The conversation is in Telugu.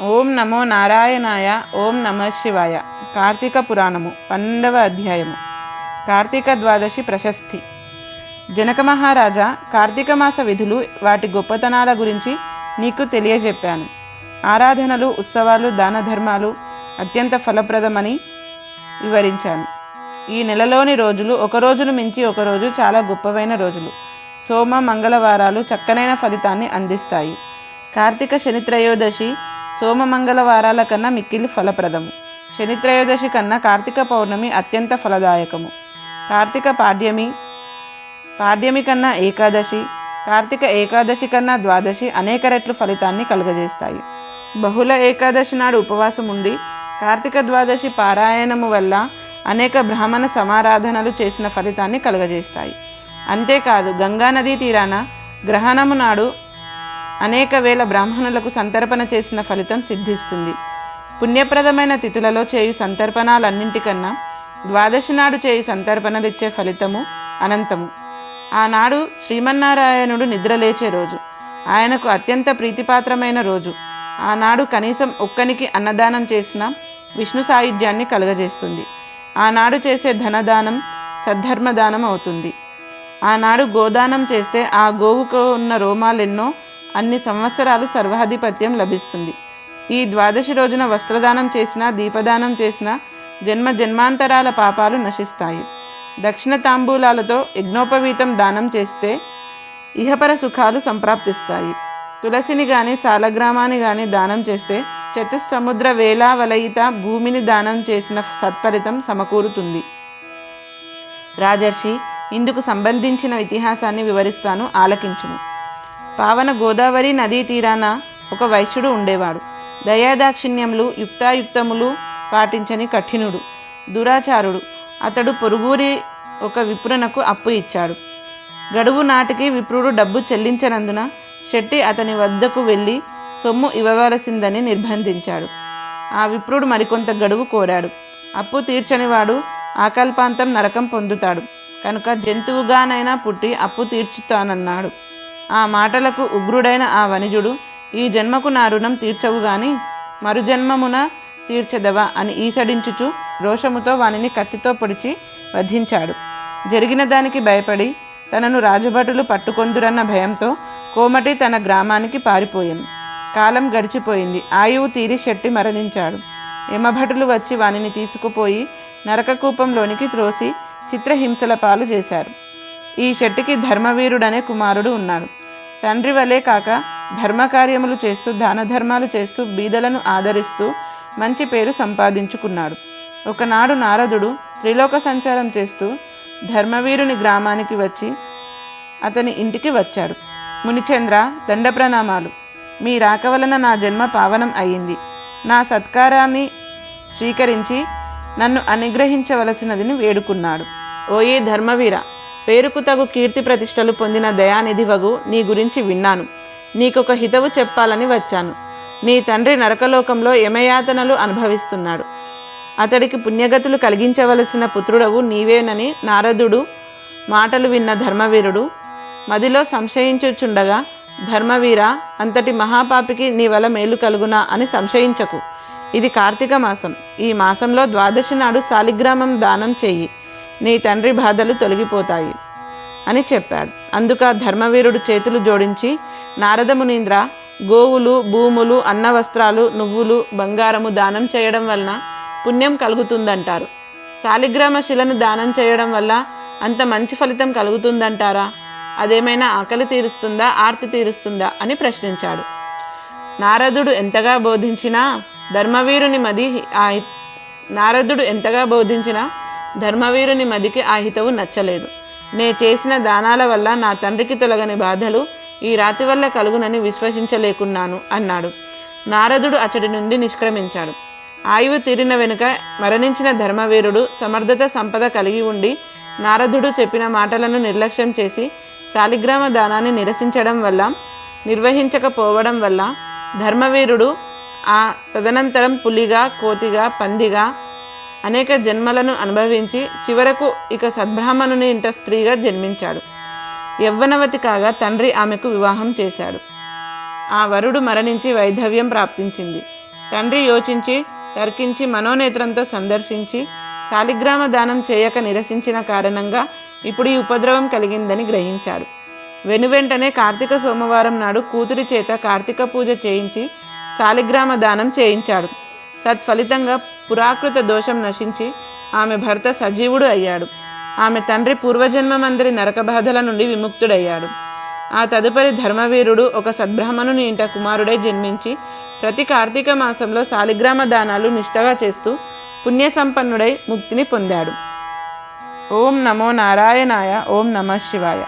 ఓం నమో నారాయణాయ. ఓం నమ శివాయ. కార్తీక పురాణము 12వ అధ్యాయము. కార్తీక ద్వాదశి ప్రశస్తి. జనక మహారాజా, కార్తీక మాస విధులు, వాటి గొప్పతనాల గురించి నీకు తెలియజెప్పాను. ఆరాధనలు, ఉత్సవాలు, దాన ధర్మాలు అత్యంత ఫలప్రదమని వివరించాను. ఈ నెలలోని రోజులు ఒకరోజును మించి ఒకరోజు చాలా గొప్పవైన రోజులు. సోమ మంగళవారాలు చక్కనైన ఫలితాన్ని అందిస్తాయి. కార్తీక శనిత్రయోదశి సోమ మంగళవారాల కన్నా మిక్కిలి ఫలప్రదము. శనిత్రయోదశి కన్నా కార్తీక పౌర్ణమి అత్యంత ఫలదాయకము. కార్తీక పాడ్యమి కన్నా ఏకాదశి, కార్తీక ఏకాదశి కన్నా ద్వాదశి అనేక రెట్లు ఫలితాన్ని కలుగజేస్తాయి. బహుళ ఏకాదశి నాడు ఉపవాసం ఉండి కార్తీక ద్వాదశి పారాయణము వల్ల అనేక బ్రాహ్మణ సమారాధనలు చేసిన ఫలితాన్ని కలుగజేస్తాయి. అంతేకాదు, గంగానదీ తీరాన గ్రహణము నాడు అనేక వేల బ్రాహ్మణులకు సంతర్పణ చేసిన ఫలితం సిద్ధిస్తుంది. పుణ్యప్రదమైన తిథులలో చేయు సంతర్పణాలన్నింటికన్నా ద్వాదశి నాడు చేయు సంతర్పణలిచ్చే ఫలితము అనంతము. ఆనాడు శ్రీమన్నారాయణుడు నిద్రలేచే రోజు, ఆయనకు అత్యంత ప్రీతిపాత్రమైన రోజు. ఆనాడు కనీసం ఒక్కనికి అన్నదానం చేసిన విష్ణు సాయుధ్యాన్ని కలుగజేస్తుంది. ఆనాడు చేసే ధనదానం సద్ధర్మదానం అవుతుంది. ఆనాడు గోదానం చేస్తే ఆ గోవుకు ఉన్న రోమాలెన్నో అన్ని సంవత్సరాలు సర్వాధిపత్యం లభిస్తుంది. ఈ ద్వాదశి రోజున వస్త్రదానం చేసినా, దీపదానం చేసినా జన్మాంతరాల పాపాలు నశిస్తాయి. దక్షిణ తాంబూలాలతో యజ్ఞోపవీతం దానం చేస్తే ఇహపర సుఖాలు సంప్రాప్తిస్తాయి. తులసిని గాని సాలగ్రామాన్ని గాని దానం చేస్తే చతుస్సముద్ర వేలావలయిత భూమిని దానం చేసిన సత్ఫలితం సమకూరుతుంది. రాజర్షి, ఇందుకు సంబంధించిన ఇతిహాసాన్ని వివరిస్తాను, ఆలకించుము. పావన గోదావరి నదీ తీరాన ఒక వైశ్యుడు ఉండేవాడు. దయాదాక్షిణ్యములు, యుక్తాయుక్తములు పాటించని కఠినుడు, దురాచారుడు. అతడు పొరుగురి ఒక విప్రునకు అప్పు ఇచ్చాడు. గడువు నాటికి విప్రుడు డబ్బు చెల్లించనందున శెట్టి అతని వద్దకు వెళ్ళి సొమ్ము ఇవ్వవలసిందని నిర్బంధించాడు. ఆ విప్రుడు మరికొంత గడువు కోరాడు. అప్పు తీర్చనివాడు ఆకల్పాంతం నరకం పొందుతాడు కనుక జంతువుగానైనా పుట్టి అప్పు తీర్చుతానన్నాడు. ఆ మాటలకు ఉగ్రుడైన ఆ వణిజుడు, ఈ జన్మకు నా రుణం తీర్చవు గాని మరుజన్మమున తీర్చెదవా అని ఈసడించుచు రోషముతో వానిని కత్తితో పొడిచి వధించాడు. జరిగిన దానికి భయపడి తనను రాజభటులు పట్టుకొందురన్న భయంతో కోమటి తన గ్రామానికి పారిపోయాను. కాలం గడిచిపోయింది. ఆయువు తీరి శెట్టి మరణించాడు. యమభటులు వచ్చి వానిని తీసుకుపోయి నరకకూపంలోనికి త్రోసి చిత్రహింసల పాలు చేశారు. ఈ శెట్టికి ధర్మవీరుడనే కుమారుడు ఉన్నాడు. తండ్రి వలె కాక ధర్మకార్యములు చేస్తూ, దాన ధర్మాలు చేస్తూ, బీదలను ఆదరిస్తూ మంచి పేరు సంపాదించుకున్నాడు. ఒకనాడు నారదుడు త్రిలోక సంచారం చేస్తూ ధర్మవీరుని గ్రామానికి వచ్చి అతని ఇంటికి వచ్చాడు. మునిచంద్ర, దండ ప్రణామాలు. మీ రాక వలన నా జన్మ పావనం అయ్యింది. నా సత్కారాన్ని స్వీకరించి నన్ను అనుగ్రహించవలసినదని వేడుకున్నాడు. ఓయే ధర్మవీర, పేరుకు తగు కీర్తి ప్రతిష్టలు పొందిన దయానిధివగు నీ గురించి విన్నాను. నీకొక హితవు చెప్పాలని వచ్చాను. నీ తండ్రి నరకలోకంలో యమయాతనలు అనుభవిస్తున్నాడు. అతడికి పుణ్యగతులు కలిగించవలసిన పుత్రుడవు నీవేనని నారదుడు మాటలు విన్న ధర్మవీరుడు మదిలో సంశయించుచుండగా, ధర్మవీర, అంతటి మహాపాపికి నీ వల్ల మేలు కలుగునా అని సంశయించకు. ఇది కార్తీక మాసం. ఈ మాసంలో ద్వాదశి నాడు శాలిగ్రామం దానం చెయ్యి. నీ తండ్రి బాధలు తొలగిపోతాయి అని చెప్పాడు. అందుకు ఆ ధర్మవీరుడు చేతులు జోడించి, నారద మునీంద్ర, గోవులు, భూములు, అన్న వస్త్రాలు, నువ్వులు, బంగారము దానం చేయడం వలన పుణ్యం కలుగుతుందంటారు. శాలిగ్రామ శిలను దానం చేయడం వల్ల అంత మంచి ఫలితం కలుగుతుందంటారా? అదేమైనా ఆకలి తీరుస్తుందా, ఆర్తి తీరుస్తుందా అని ప్రశ్నించాడు. నారదుడు ఎంతగా బోధించినా ధర్మవీరుని మదికి ఆ హితవు నచ్చలేదు. నే చేసిన దానాల వల్ల నా తండ్రికి తొలగని బాధలు ఈ రాతి వల్ల కలుగునని విశ్వసించలేకున్నాను అన్నాడు. నారదుడు అతడి నుండి నిష్క్రమించాడు. ఆయువు తీరిన వెనుక మరణించిన ధర్మవీరుడు సమర్థత సంపద కలిగి ఉండి నారదుడు చెప్పిన మాటలను నిర్లక్ష్యం చేసి శాలిగ్రామ దానాన్ని నిర్వహించకపోవడం వల్ల ధర్మవీరుడు తదనంతరం పులిగా, కోతిగా, పందిగా అనేక జన్మలను అనుభవించి చివరకు ఇక సద్బ్రాహ్మణుని ఇంట స్త్రీగా జన్మించాడు. యవ్వనవతి కాగా తండ్రి ఆమెకు వివాహం చేశాడు. ఆ వరుడు మరణించి వైధవ్యం ప్రాప్తించింది. తండ్రి యోచించి తర్కించి మనోనేత్రంతో సందర్శించి శాలిగ్రామ దానం చేయక నిరసించిన కారణంగా ఇప్పుడు ఈ ఉపద్రవం కలిగిందని గ్రహించాడు. వెనువెంటనే కార్తీక సోమవారం నాడు కూతురి చేత కార్తీక పూజ చేయించి శాలిగ్రామ దానం చేయించాడు. సత్ఫలితంగా పురాకృత దోషం నశించి ఆమె భర్త సజీవుడు అయ్యాడు. ఆమె తండ్రి పూర్వజన్మమందరి నరక బాధల నుండి విముక్తుడయ్యాడు. ఆ తదుపరి ధర్మవీరుడు ఒక సద్బ్రాహ్మణుని ఇంట కుమారుడై జన్మించి ప్రతి కార్తీక మాసంలో శాలిగ్రామ దానాలు నిష్ఠగా చేస్తూ పుణ్యసంపన్నుడై ముక్తిని పొందాడు. ఓం నమో నారాయణాయ. ఓం నమః శివాయ.